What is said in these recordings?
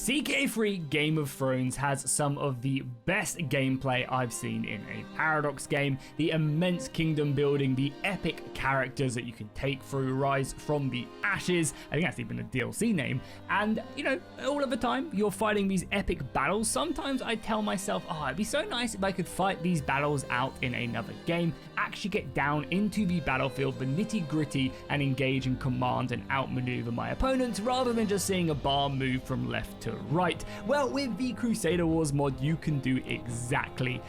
CK3 Game of Thrones has some of the best gameplay I've seen in a Paradox game. The immense kingdom building, the epic characters that you can take through Rise from the Ashes. I think that's even a DLC name. And, you know, all of the time you're fighting these epic battles. Sometimes I tell myself, oh, it'd be so nice if I could fight these battles out in another game, actually get down into the battlefield, the nitty gritty, and engage and command and outmaneuver my opponents rather than just seeing a bar move from left to right. Well, with the Crusader Wars mod, you can do exactly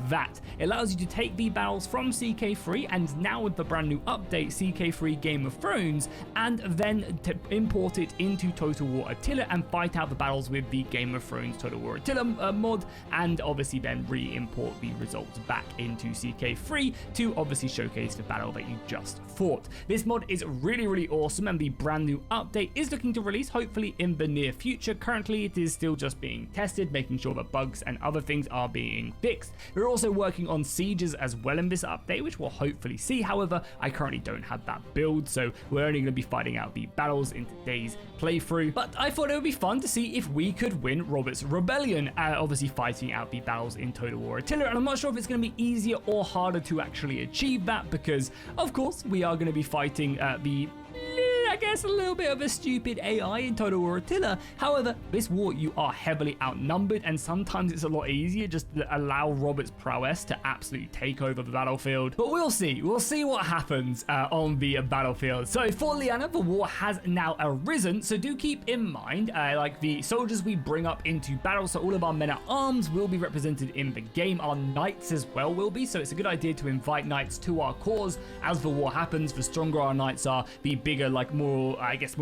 that. It allows you to take the battles from CK3 and now with the brand new update, CK3 Game of Thrones, and then to import it into Total War Attila and fight out the battles with the Game of Thrones Total War Attila mod, and obviously then re-import the results back into CK3 to obviously showcase the battle that you just fought. This mod is really, really awesome, and the brand new update is looking to release hopefully in the near future. Currently, it is still just being tested, making sure that bugs and other things are being fixed. We're also working on sieges as well in this update, which we'll hopefully see. However, I currently don't have that build, so we're only going to be fighting out the battles in today's playthrough. But I thought it would be fun to see if we could win Robert's Rebellion, obviously fighting out the battles in Total War Attila. And I'm not sure if it's going to be easier or harder to actually achieve that, because of course we are going to be fighting I guess a little bit of a stupid AI in Total War Attila. However, this war you are heavily outnumbered, and sometimes it's a lot easier just to allow Robert's prowess to absolutely take over the battlefield. But we'll see what happens on the battlefield. So for Liana, the war has now arisen, so do keep in mind like the soldiers we bring up into battle, so all of our men at arms will be represented in the game. Our knights as well will be, so it's a good idea to invite knights to our cause as the war happens. The stronger our knights are, the bigger, like more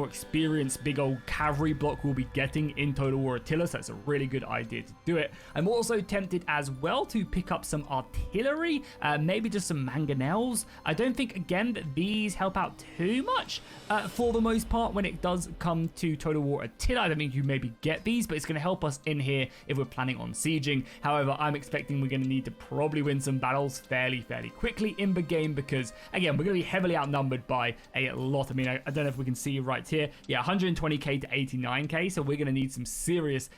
experienced big old cavalry block we'll be getting in Total War Attila, so that's a really good idea to do it. I'm also tempted as well to pick up some artillery, maybe just some mangonels. I don't think, again, that these help out too much for the most part when it does come to Total War Attila. I don't think you maybe get these, but it's going to help us in here if we're planning on sieging. However, I'm expecting we're going to need to probably win some battles fairly quickly in the game, because again, we're going to be heavily outnumbered by a lot. I mean, I don't know if we can see right here. Yeah, 120k to 89k, so we're going to need some serious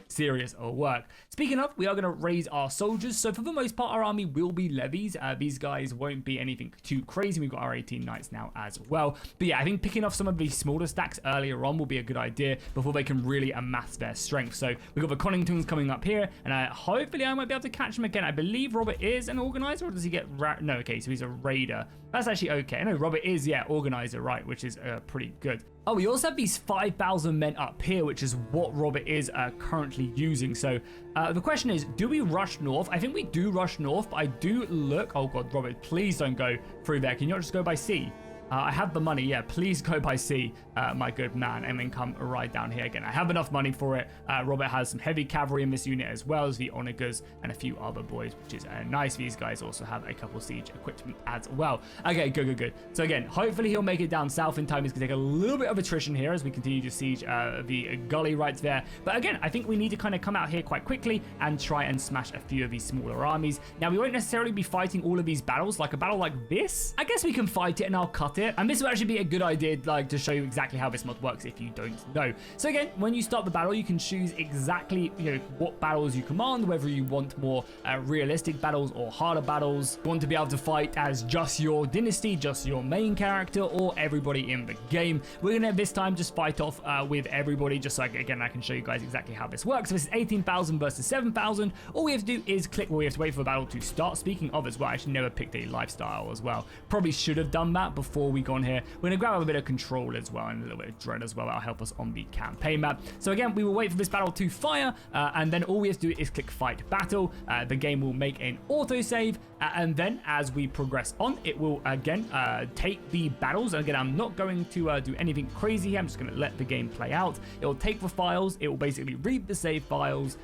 work. Speaking of, we are going to raise our soldiers, so for the most part our army will be levies. These guys won't be anything too crazy. We've got our 18 knights now as well, but yeah, I think picking off some of these smaller stacks earlier on will be a good idea before they can really amass their strength. So we've got the Conningtons coming up here, and hopefully I might be able to catch them again. I believe Robert is an organizer, or does he get no, okay, so he's a raider. That's actually okay. No, Robert is, yeah, organizer, right, which is pretty good. Oh, we also have these 5,000 men up here, which is what Robert is currently using. So the question is, do we rush north? I think we do rush north, but I do look... Oh, God, Robert, please don't go through there. Can you not just go by sea? I have the money, yeah, please go by sea, my good man, and then come right down here again. I have enough money for it. Robert has some heavy cavalry in this unit as well as the onagers and a few other boys, which is nice. These guys also have a couple siege equipment as well. Okay, good. So again, hopefully he'll make it down south in time. He's going to take a little bit of attrition here as we continue to siege the gully right there. But again, I think we need to kind of come out here quite quickly and try and smash a few of these smaller armies. Now, we won't necessarily be fighting all of these battles. Like a battle like this, I guess we can fight it and I'll cut it. And this will actually be a good idea, like, to show you exactly how this mod works if you don't know. So again, when you start the battle, you can choose exactly, you know, what battles you command, whether you want more realistic battles or harder battles. You want to be able to fight as just your dynasty, just your main character, or everybody in the game. We're gonna this time just fight off with everybody, just so again I can show you guys exactly how this works. So this is 18,000 versus 7,000. All we have to do is click. Well, we have to wait for the battle to start. Speaking of as well, I actually never picked a lifestyle as well. Probably should have done that before we gone here. We're going to grab a bit of control as well and a little bit of dread as well. That'll help us on the campaign map. So again, we will wait for this battle to fire, and then all we have to do is click fight battle. The game will make an autosave, and then as we progress on, it will again take the battles. And again, I'm not going to do anything crazy here. I'm just going to let the game play out. It will take the files. It will basically read the save files,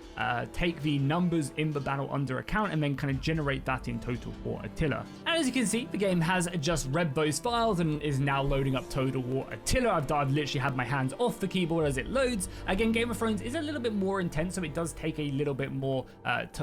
take the numbers in the battle under account, and then kind of generate that in Total War Attila. And as you can see, the game has just read those files. 2000 is now loading up Total War Attila. I've literally had my hands off the keyboard as it loads. Again, Game of Thrones is a little bit more intense, so it does take a little bit more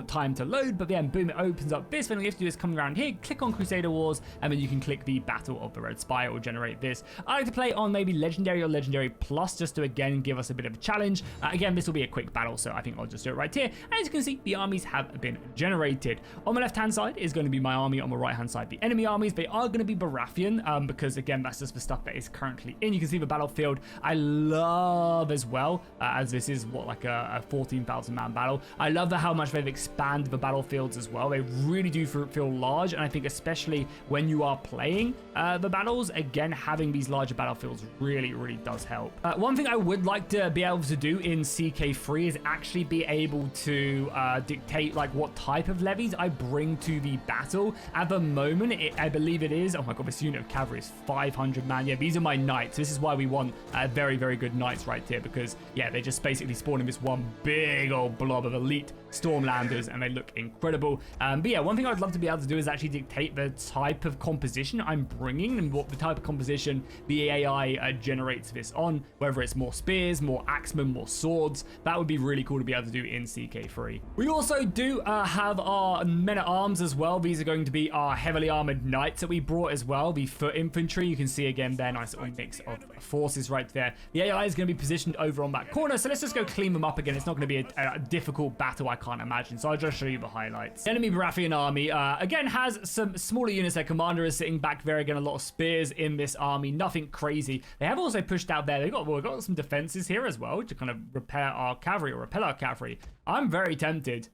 time to load, but then boom, it opens up this. Then all you have to do is come around here, click on Crusader Wars, and then you can click the Battle of the Red Spire. It will generate this. I like to play on maybe Legendary or Legendary Plus, just to again give us a bit of a challenge. Again, this will be a quick battle, so I think I'll just do it right here. And as you can see, the armies have been generated. On the left-hand side is going to be my army. On the right-hand side, the enemy armies. They are going to be Baratheon, because again, that's just the stuff that is currently in. You can see the battlefield. I love as well, as this is what, like a 14,000 man battle. I love how much they've expanded the battlefields as well. They really do feel large, and I think especially when you are playing the battles, again, having these larger battlefields really does help. One thing I would like to be able to do in CK3 is actually be able to dictate like what type of levies I bring to the battle. At the moment, I believe it is, oh my god, this unit of cavalry is 500 man. Yeah, these are my knights. This is why we want very good knights right here, because yeah, they just basically spawn in this one big old blob of elite Stormlanders, and they look incredible. But yeah, one thing I'd love to be able to do is actually dictate the type of composition I'm bringing and what the type of composition the AI generates this on, whether it's more spears, more axemen, more swords. That would be really cool to be able to do in CK3. We also do have our men-at-arms as well. These are going to be our heavily armored knights that we brought as well. The foot infantry, you can see again their nice little mix of forces right there. The AI is going to be positioned over on that corner, so let's just go clean them up again. It's not going to be a difficult battle, I can't imagine, so I'll just show you the highlights. The enemy Baratheon army again has some smaller units. Their commander is sitting back there. Again, a lot of spears in this army, nothing crazy. They have also pushed out there. We've got some defenses here as well to kind of repair our cavalry or repel our cavalry. I'm very tempted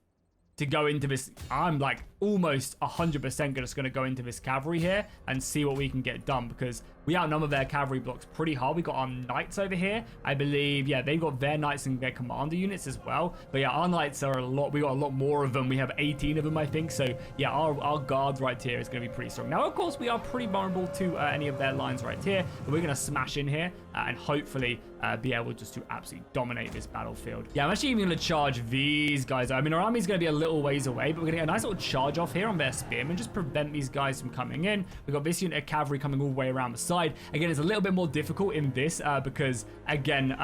to go into this. I'm like almost 100% just going to go into this cavalry here and see what we can get done, because we outnumber their cavalry blocks pretty hard. We got our knights over here, I believe. Yeah, they've got their knights and their commander units as well. But yeah, our knights are we got a lot more of them. We have 18 of them, I think. So yeah, our guards right here is going to be pretty strong. Now, of course, we are pretty vulnerable to any of their lines right here, but we're going to smash in here and hopefully be able just to absolutely dominate this battlefield. Yeah, I'm actually even going to charge these guys. I mean, our army's going to be a little ways away, but we're going to get a nice little charge off here on their spearmen, just prevent these guys from coming in. We've got this unit of cavalry coming all the way around the side. Again, it's a little bit more difficult in this because, again,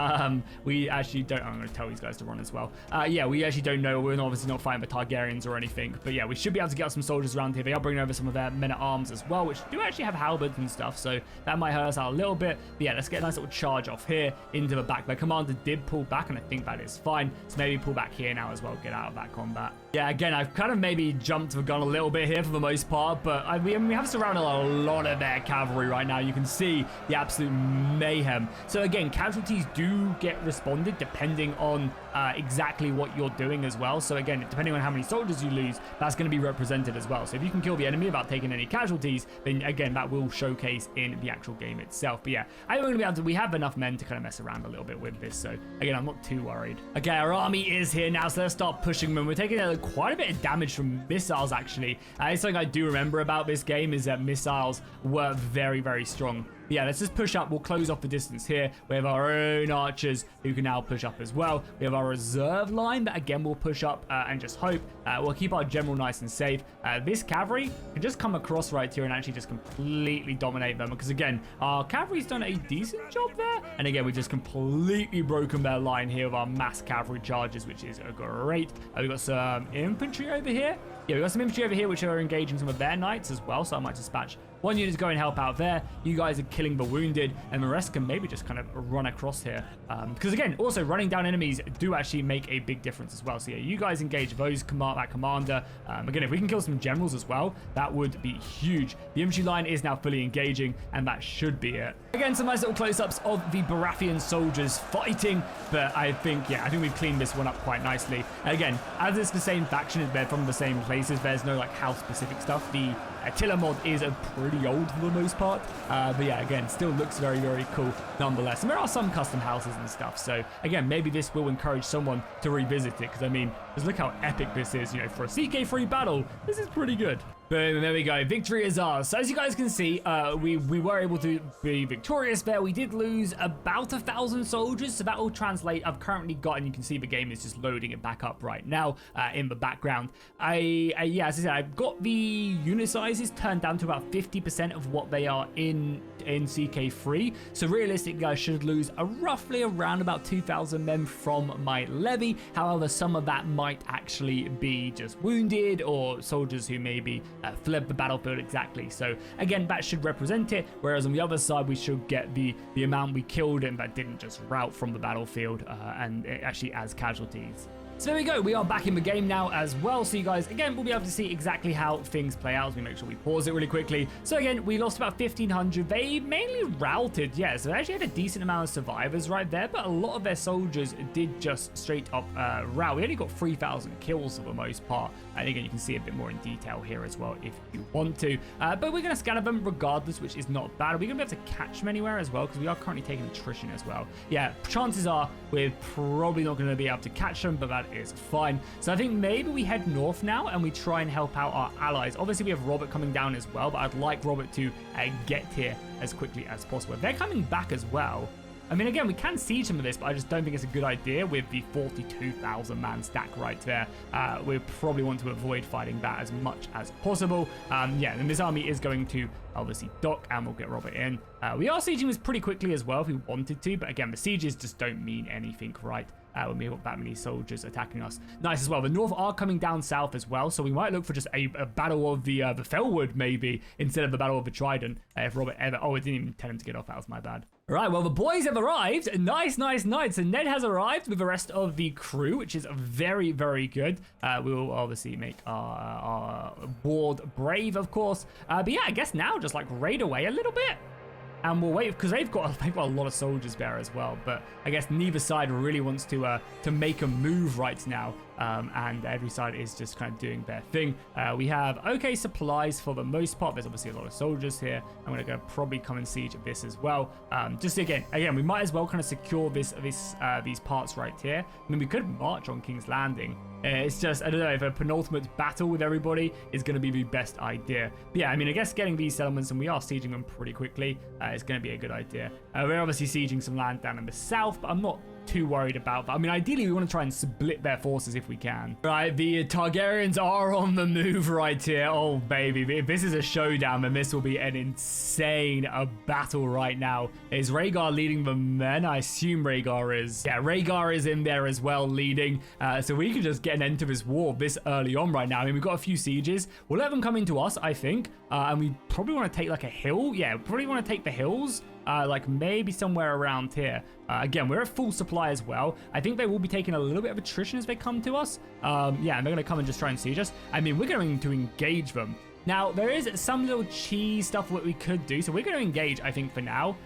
we actually don't... I'm going to tell these guys to run as well. Yeah, we actually don't know. We're obviously not fighting the Targaryens or anything, but yeah, we should be able to get some soldiers around here. They are bringing over some of their men-at-arms as well, which do actually have halberds and stuff, so that might hurt us out a little bit. But yeah, let's get a nice little charge off here into the back. Their commander did pull back, and I think that is fine. So maybe pull back here now as well, get out of that combat. Yeah, again, I've kind of maybe jumped the gun a little bit here for the most part, but I mean, we have surrounded a lot of their cavalry right now. You can see the absolute mayhem. So again, casualties do get responded depending on exactly what you're doing as well. So again, depending on how many soldiers you lose, that's going to be represented as well. So if you can kill the enemy without taking any casualties, then again, that will showcase in the actual game itself. But yeah, I think we're going to be able to, we have enough men to kind of mess around a little bit with this. So again, I'm not too worried. Okay, our army is here now, so let's start pushing them. We're taking quite a bit of damage from missiles, actually. It's something I do remember about this game is that missiles were very strong. Yeah, let's just push up. We'll close off the distance here. We have our own archers who can now push up as well. We have our reserve line that again will push up and just hope. We'll keep our general nice and safe. This cavalry can just come across right here and actually just completely dominate them, because again, our cavalry's done a decent job there. And again, we've just completely broken their line here with our mass cavalry charges, which is great. We've got some infantry over here. Yeah, we've got some infantry over here which are engaging some of their knights as well, so I might dispatch one unit to go and help out there. You guys are killing the wounded, and the rest can maybe just kind of run across here. Because again, also running down enemies do actually make a big difference as well. So yeah, you guys engage those that commander. Again, if we can kill some generals as well, that would be huge. The infantry line is now fully engaging, and that should be it. Again, some nice little close-ups of the Baratheon soldiers fighting, but I think we've cleaned this one up quite nicely. And again, as it's the same faction, they're from the same places, there's no like house-specific stuff. The Attila mod is pretty old for the most part, but yeah, again, still looks very cool nonetheless. And there are some custom houses and stuff, so again, maybe this will encourage someone to revisit it, because I mean, just look how epic this is, you know, for a CK3 battle. This is pretty good. Boom, there we go. Victory is ours. So as you guys can see, we were able to be victorious there. We did lose about 1,000 soldiers, so that will translate. I've currently got, and you can see the game is just loading it back up right now in the background. Yeah, as I said, I've got the unit sizes turned down to about 50% of what they are in CK3. So realistically, I should lose roughly around about 2,000 men from my levy. However, some of that might actually be just wounded or soldiers who maybe fled the battlefield exactly. So again, that should represent it, whereas on the other side we should get the amount we killed and that didn't just rout from the battlefield and actually as casualties. So there we go, we are back in the game now as well. So you guys, again, will be able to see exactly how things play out. So we make sure we pause it really quickly. So again, we lost about 1,500. They mainly routed, yeah, so they actually had a decent amount of survivors right there, but a lot of their soldiers did just straight up rout. We only got 3,000 kills for the most part. And again, you can see a bit more in detail here as well if you want to. But we're going to scatter them regardless, which is not bad. Are we going to be able to catch them anywhere as well? Because we are currently taking attrition as well. Yeah, chances are we're probably not going to be able to catch them, but that is fine. So I think maybe we head north now and we try and help out our allies. Obviously, we have Robert coming down as well, but I'd like Robert to get here as quickly as possible. They're coming back as well. I mean, again, we can siege some of this, but I just don't think it's a good idea with the 42,000 man stack right there. We probably want to avoid fighting that as much as possible. Yeah, and this army is going to obviously dock, and we'll get Robert in. We are sieging this pretty quickly as well if we wanted to, but again, the sieges just don't mean anything right when we have that many soldiers attacking us. Nice as well. The North are coming down south as well, so we might look for just a battle of the Fellwood maybe instead of the battle of the Trident. If Robert ever... Oh, I didn't even tell him to get off. That was my bad. All right, well, the boys have arrived. Nice, nice, nice. So Ned has arrived with the rest of the crew, which is very, very good. We will obviously make our board brave, of course. But yeah, I guess now just like raid away a little bit. And we'll wait, because they've got a lot of soldiers there as well. But I guess neither side really wants to make a move right now. And every side is just kind of doing their thing. We have okay supplies for the most part. There's obviously a lot of soldiers here. I'm going to probably come and siege this as well. Just again, we might as well kind of secure these parts right here. I mean, we could march on King's Landing. It's just, I don't know, if a penultimate battle with everybody is going to be the best idea. But yeah, I mean, I guess getting these settlements, and we are sieging them pretty quickly, is going to be a good idea. We're obviously sieging some land down in the south, but I'm not too worried about that. I mean, ideally, we want to try and split their forces if we can. Right, the Targaryens are on the move right here. Oh, baby. If this is a showdown, then this will be an insane battle right now. Is Rhaegar leading the men? I assume Rhaegar is. Yeah, Rhaegar is in there as well, leading. So we can just get an end to this war this early on right now. I mean, we've got a few sieges. We'll let them come into us, I think. And we probably want to take like a hill. Yeah, we probably want to take the hills. Like maybe somewhere around here. Again, we're at full supply as well. I think they will be taking a little bit of attrition as they come to us. Yeah, and they're going to come and just try and siege us. I mean, we're going to engage them. Now, there is some little cheese stuff that we could do. So we're going to engage, I think, for now.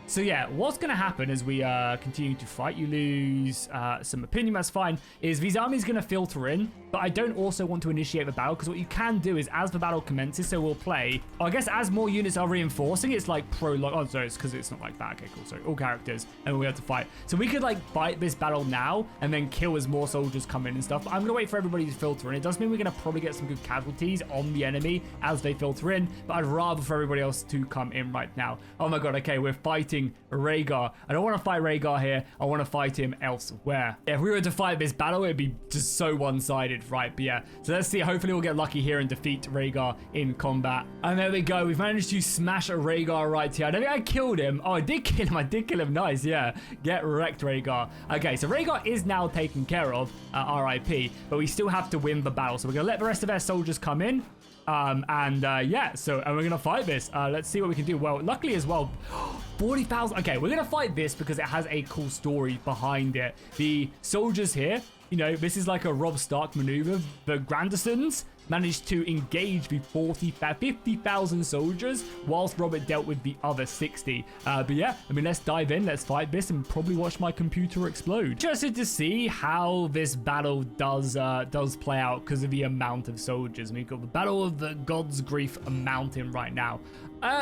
So yeah, what's going to happen as we continue to fight, you lose some opinion, that's fine, is these armies going to filter in, but I don't also want to initiate the battle, because what you can do is as the battle commences, so we'll play, I guess as more units are reinforcing, it's like prologue, oh, sorry, it's because it's not like that, okay, cool, sorry, all characters, and we have to fight. So we could like fight this battle now, and then kill as more soldiers come in and stuff, but I'm going to wait for everybody to filter in. It does mean we're going to probably get some good casualties on the enemy as they filter in, but I'd rather for everybody else to come in right now. Oh my god, okay, we're fighting Rhaegar. I don't want to fight Rhaegar here. I want to fight him elsewhere. If we were to fight this battle, it'd be just so one-sided, right? But yeah, so let's see. Hopefully we'll get lucky here and defeat Rhaegar in combat. And there we go. We've managed to smash a Rhaegar right here. I don't think I killed him. Oh, I did kill him. I did kill him. Nice, yeah. Get wrecked, Rhaegar. Okay, so Rhaegar is now taken care of, RIP, but we still have to win the battle. So we're going to let the rest of our soldiers come in. Yeah, so and we're gonna fight this. Let's see what we can do. Well, luckily as well, 40,000. Okay, we're gonna fight this because it has a cool story behind it. The soldiers here, you know, this is like a Robb Stark maneuver. The Grandisons managed to engage the 50,000 soldiers whilst Robert dealt with the other 60. But yeah, I mean, let's dive in, let's fight this, and probably watch my computer explode. Interested to see how this battle does play out because of the amount of soldiers. We've got the Battle of the God's Grief Mountain right now.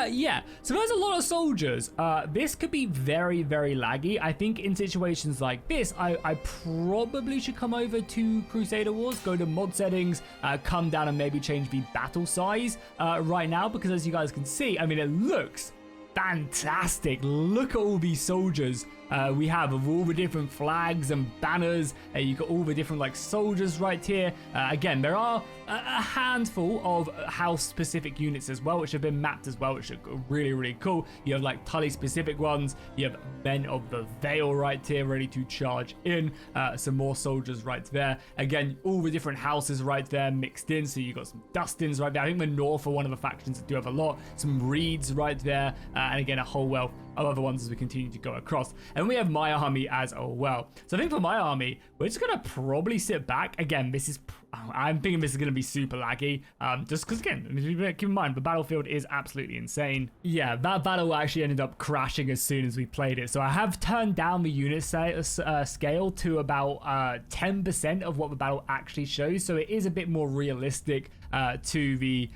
Yeah, so there's a lot of soldiers. This could be very, very laggy. I think in situations like this, I probably should come over to Crusader Wars, go to mod settings, come down down and maybe change the battle size right now, because as you guys can see, I mean, it looks fantastic. Look at all these soldiers we have of all the different flags and banners. You got all the different like soldiers right here. Again, there are a handful of house specific units as well, which have been mapped as well, which are really, really cool. You have like Tully specific ones. You have men of the Vale right here ready to charge in. Some more soldiers right there. Again, all the different houses right there mixed in. So you got some Dustins right there. I think the North are one of the factions that do have a lot. Some Reeds right there. And again, a whole wealth of other ones as we continue to go across. And we have my army as well. So I think for my army, we're just going to probably sit back. Again, this is... I'm thinking this is going to be super laggy, just because, again, keep in mind, the battlefield is absolutely insane. Yeah, that battle actually ended up crashing as soon as we played it. So I have turned down the unit scale to about 10% of what the battle actually shows. So it is a bit more realistic to the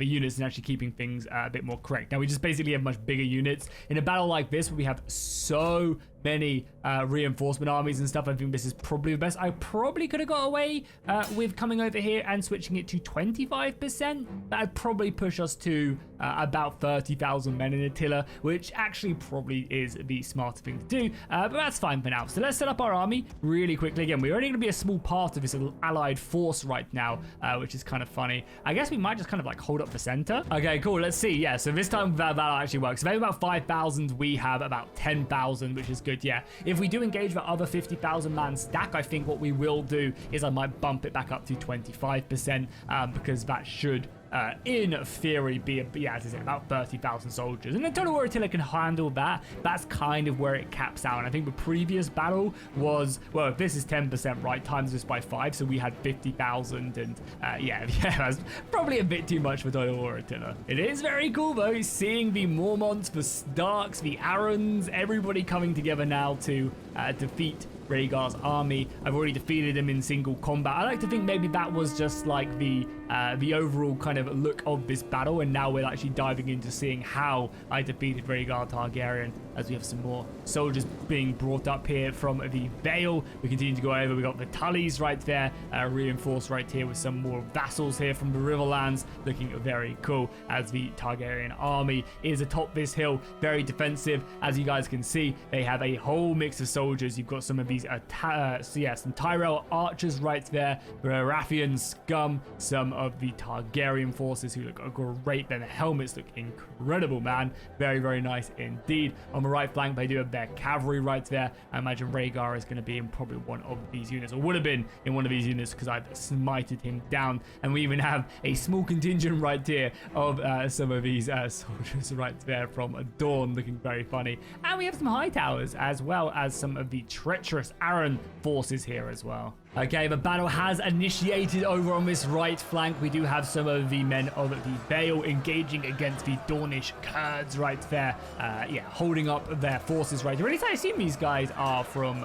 units and actually keeping things a bit more correct. Now, we just basically have much bigger units. In a battle like this, where we have so many reinforcement armies and stuff, I think this is probably the best. I probably could have got away with coming over here and switching it to 25%. That'd probably push us to about 30,000 men in Attila, which actually probably is the smarter thing to do, but that's fine for now. So let's set up our army really quickly. Again, we're only going to be a small part of this allied force right now, which is kind of funny. I guess we might just kind of like hold up the center. Okay, cool. Let's see. Yeah, so this time that actually works. So they have about 5,000. We have about 10,000, which is good. Yeah, if we do engage the other 50,000 man stack, I think what we will do is I might bump it back up to 25%, because that should in theory be as I said, about 30,000 soldiers, and the Total War Attila can handle that. That's kind of where it caps out. And I think the previous battle was, well, if this is 10% right, times this by 5, so we had 50,000, and yeah, that's probably a bit too much for Total War Attila. It is very cool though, seeing the Mormonts, the Starks, the Arons, everybody coming together now to defeat Rhaegar's army. I've already defeated him in single combat. I like to think maybe that was just like the overall kind of look of this battle, and now we're actually diving into seeing how I defeated Rhaegar Targaryen, as we have some more soldiers being brought up here from the Vale. We continue to go over. We got the Tullys right there, reinforced right here with some more vassals here from the Riverlands, looking very cool as the Targaryen army is atop this hill, very defensive. As you guys can see, they have a whole mix of soldiers. You've got some of these some Tyrell archers right there, Baratheon scum, some of the Targaryen forces who look great. Their helmets look incredible, man. Very, very nice indeed. On the right flank, they do have their cavalry right there. I imagine Rhaegar is going to be in probably one of these units, or would have been in one of these units, because I've smited him down. And we even have a small contingent right here of some of these soldiers right there from Dawn, looking very funny. And we have some high towers, as well as some of the treacherous Aran forces here as well. Okay, the battle has initiated over on this right flank. We do have some of the men of the Vale engaging against the Dornish Kurds right there. Yeah, holding up their forces right here. At least I assume these guys are from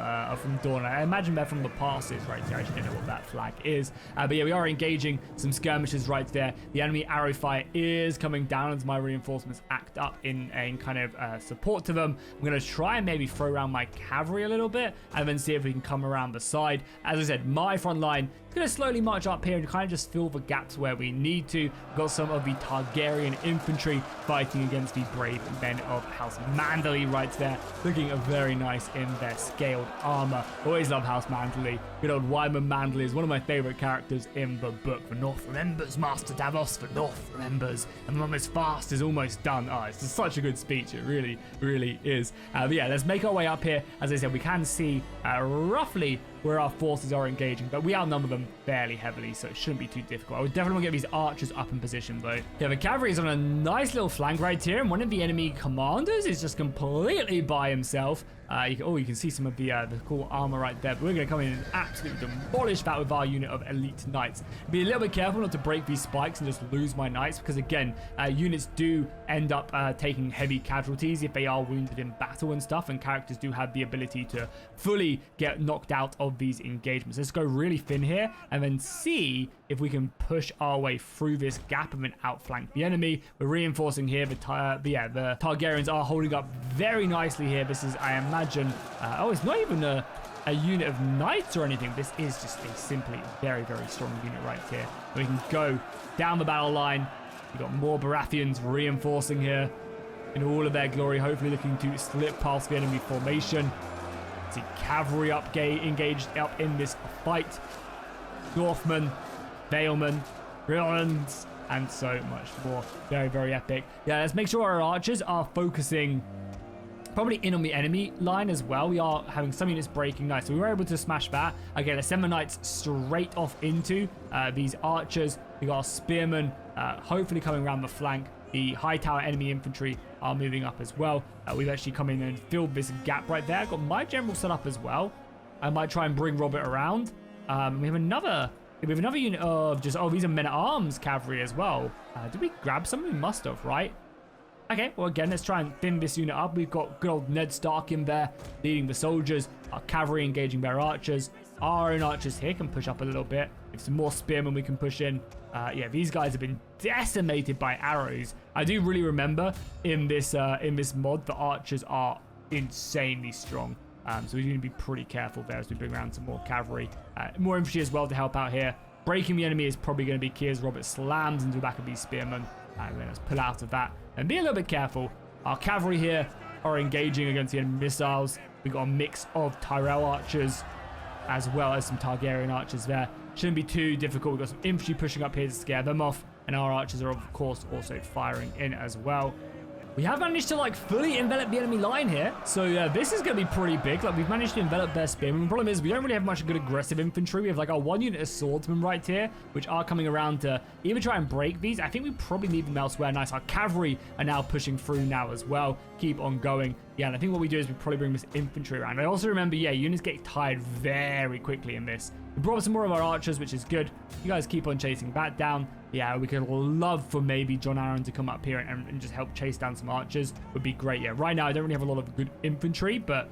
Dorne. I imagine they're from the passes right there. I actually don't know what that flag is. But yeah, we are engaging some skirmishes right there. The enemy arrow fire is coming down as my reinforcements act up in kind of support to them. I'm going to try and maybe throw around my cavalry a little bit, and then see if we can come around the side. As I said, my front line is going to slowly march up here and kind of just fill the gaps where we need to. We've got some of the Targaryen infantry fighting against the brave men of House Manderley right there, looking very nice in their scaled armor. Always love House Manderley. Good old Wyman Manderley is one of my favorite characters in the book. The North remembers, Master Davos, the North remembers, and Mama's fast is almost done. Oh, it's just such a good speech. It really, really is. But yeah, let's make our way up here. As I said, we can see roughly where our forces are engaging, but we outnumber them fairly heavily, so it shouldn't be too difficult. I would definitely want to get these archers up in position though. Yeah, the cavalry is on a nice little flank right here, and one of the enemy commanders is just completely by himself. You can see some of the cool armor right there, but we're going to come in and absolutely demolish that with our unit of elite knights. Be a little bit careful not to break these spikes and just lose my knights, because again, units do end up taking heavy casualties if they are wounded in battle and stuff, and characters do have the ability to fully get knocked out of these engagements. Let's go really thin here and then see if we can push our way through this gap and then outflank the enemy. We're reinforcing here. The Targaryens are holding up very nicely here. This is, I imagine, oh, it's not even a a unit of knights or anything. This is just a simply very, very strong unit right here. We can go down the battle line. We've got more Baratheons reinforcing here in all of their glory, hopefully looking to slip past the enemy formation. See cavalry engaged up in this fight. Northmen, Valemen, Grillons, and so much more. Very, very epic. Yeah, let's make sure our archers are focusing probably in on the enemy line as well. We are having some units breaking. Nice. So we were able to smash that. Okay, let's send the knights straight off into these archers. We got our spearmen hopefully coming around the flank. The high tower enemy infantry are moving up as well. We've actually come in and filled this gap right there. I've got my general set up as well. I might try and bring Robert around. We have another unit of just, oh, these are men-at-arms cavalry as well. Did we grab some? We must have, right? Okay, well, again, let's try and thin this unit up. We've got good old Ned Stark in there leading the soldiers. Our cavalry engaging their archers. Our own archers here can push up a little bit. If some more spearmen we can push in. Yeah, these guys have been decimated by arrows. I do really remember in this mod, the archers are insanely strong. So we need to be pretty careful there as we bring around some more cavalry. More infantry as well to help out here. Breaking the enemy is probably going to be key as Robert slams into the back of these spearmen. And then let's pull out of that and be a little bit careful. Our cavalry here are engaging against the enemy missiles. We've got a mix of Tyrell archers as well as some Targaryen archers there. Shouldn't be too difficult. We've got some infantry pushing up here to scare them off. And our archers are, of course, also firing in as well. We have managed to, like, fully envelop the enemy line here. So, this is going to be pretty big. Like, we've managed to envelop their spearmen. The problem is we don't really have much good aggressive infantry. We have, like, our one unit of swordsmen right here, which are coming around to either try and break these. I think we probably need them elsewhere. Nice. Our cavalry are now pushing through now as well. Keep on going. Yeah, and I think what we do is we probably bring this infantry around. I also remember, yeah, units get tired very quickly in this. We brought some more of our archers, which is good. You guys keep on chasing that down. Yeah, we could love for maybe John Aaron to come up here and just help chase down some archers. Would be great. Yeah, right now I don't really have a lot of good infantry, but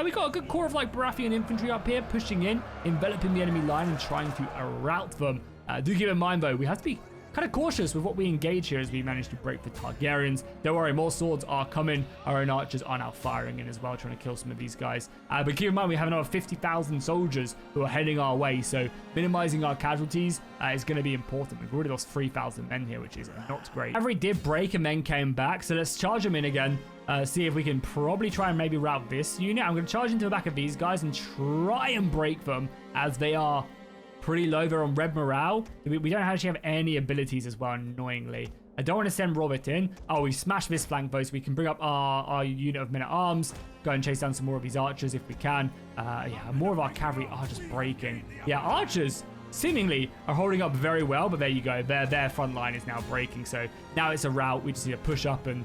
we got a good core of like Baratheon infantry up here pushing in, enveloping the enemy line and trying to rout them. Do keep in mind though, we have to be kind of cautious with what we engage here as we manage to break the Targaryens. Don't worry, more swords are coming. Our own archers are now firing in as well, trying to kill some of these guys. But keep in mind, we have another 50,000 soldiers who are heading our way, so minimizing our casualties is going to be important. We've already lost 3,000 men here, which is not great. Cavalry did break and then came back, so let's charge them in again. See if we can probably try and maybe rout this unit. I'm going to charge into the back of these guys and try and break them as they are pretty low. They're on red morale. We don't actually have any abilities as well, annoyingly. I don't want to send Robert in. Oh, we smashed this flank though, so we can bring up our unit of men-at-arms, go and chase down some more of these archers if we can. Yeah, more of our cavalry are just breaking. Yeah, archers seemingly are holding up very well, but there you go. Their front line is now breaking, so now it's a rout. We just need to push up and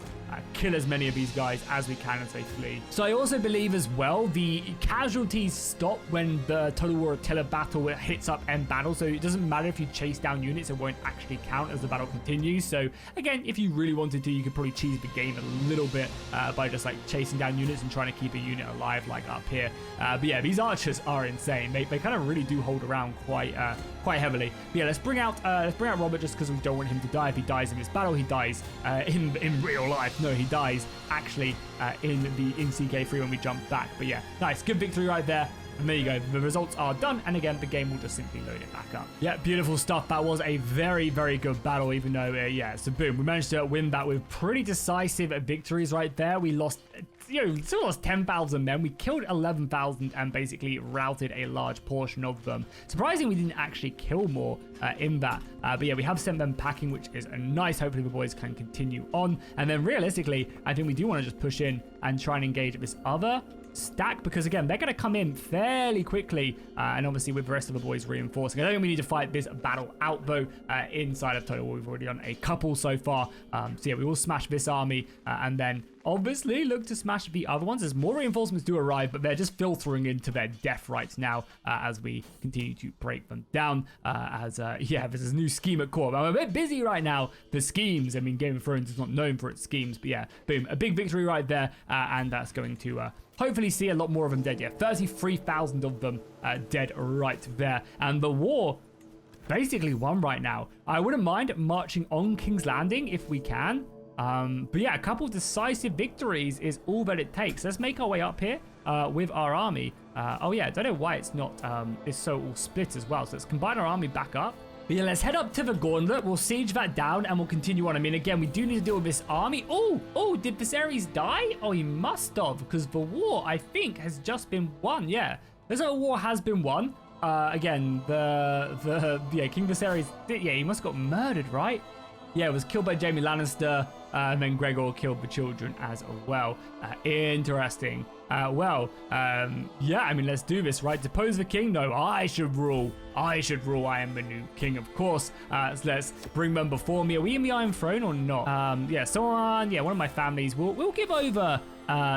kill as many of these guys as we can as they flee. So I also believe as well the casualties stop when the Total War Attila battle hits up end battle, so it doesn't matter if you chase down units, it won't actually count as the battle continues. So again, if you really wanted to, you could probably cheese the game a little bit by just like chasing down units and trying to keep a unit alive like up here. But yeah, these archers are insane. They kind of really do hold around quite heavily. But yeah, let's bring out Robert just because we don't want him to die. If he dies in this battle, he dies in real life. No, he dies actually in CK3 when we jump back. But yeah, nice, good victory right there. And there you go, the results are done, and again the game will just simply load it back up. Yeah, beautiful stuff. That was a very, very good battle, even though yeah, so boom, we managed to win that with pretty decisive victories right there. We lost, still lost 10,000 men. We killed 11,000 and basically routed a large portion of them. Surprisingly, we didn't actually kill more in that. But yeah, we have sent them packing, which is nice. Hopefully the boys can continue on. And then realistically, I think we do want to just push in and try and engage this other stack, because again, they're going to come in fairly quickly, and obviously with the rest of the boys reinforcing. I don't think we need to fight this battle out though inside of Total War. We've already done a couple so far, so yeah, we will smash this army and then obviously look to smash the other ones as more reinforcements do arrive, but they're just filtering into their death right now as we continue to break them down. Yeah, there's this new scheme at Corp. I'm a bit busy right now for schemes. I mean, Game of Thrones is not known for its schemes, but yeah, boom, a big victory right there, and that's going to hopefully see a lot more of them dead. Yeah, 33,000 of them dead right there, and the war basically won right now. I wouldn't mind marching on King's Landing if we can. But yeah, a couple decisive victories is all that it takes. Let's make our way up here with our army. Oh yeah, I don't know why it's not, it's so all split as well. So let's combine our army back up. But yeah, let's head up to the gauntlet. We'll siege that down and we'll continue on. I mean, again, we do need to deal with this army. Oh, did Viserys die? Oh, he must have, because the war, I think, has just been won. Yeah, this whole war has been won. Again, yeah, King Viserys, yeah, he must have got murdered, right? Yeah, it was killed by Jaime Lannister, and then Gregor killed the children as well. Interesting. Yeah, I mean, let's do this, right? Depose the king? No, I should rule. I should rule. I am the new king, of course. So let's bring them before me. Are we in the Iron Throne or not? Yeah, someone, yeah, one of my families will give over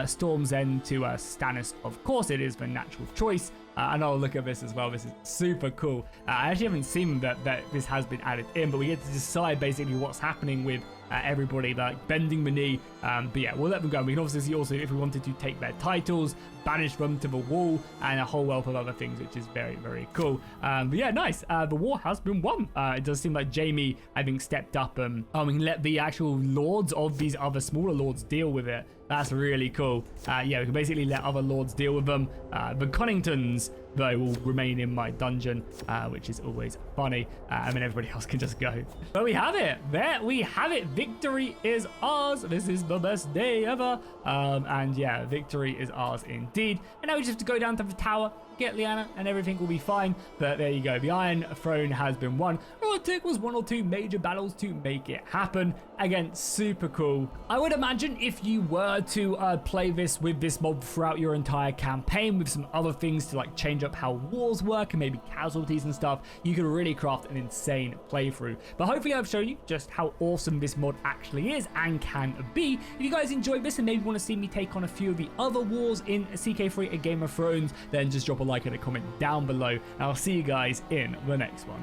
Storm's End to Stannis. Of course, it is the natural choice. And I'll look at this as well. This is super cool. I actually haven't seen that this has been added in, but we get to decide basically what's happening with everybody, like bending the knee. But yeah, we'll let them go. We can obviously see also if we wanted to take their titles, banish them to the wall, and a whole wealth of other things, which is very, very cool. But yeah, nice. The war has been won. It does seem like Jaime, I think, stepped up and we can let the actual lords of these other smaller lords deal with it. That's really cool. Yeah, we can basically let other lords deal with them. The Conningtons, though, will remain in my dungeon, which is always funny. And then everybody else can just go. But we have it. There we have it. Victory is ours. This is the best day ever. And yeah, victory is ours indeed. And now we just have to go down to the tower, get Lyanna, and everything will be fine. But there you go. The Iron Throne has been won. All it took was 1 or 2 major battles to make it happen. Again, super cool. I would imagine if you were to play this with this mod throughout your entire campaign with some other things to like change up how wars work and maybe casualties and stuff, you could really craft an insane playthrough. But hopefully I've shown you just how awesome this mod actually is and can be. If you guys enjoyed this and maybe want to see me take on a few of the other wars in CK3 A Game of Thrones, then just drop a like and a comment down below, and I'll see you guys in the next one.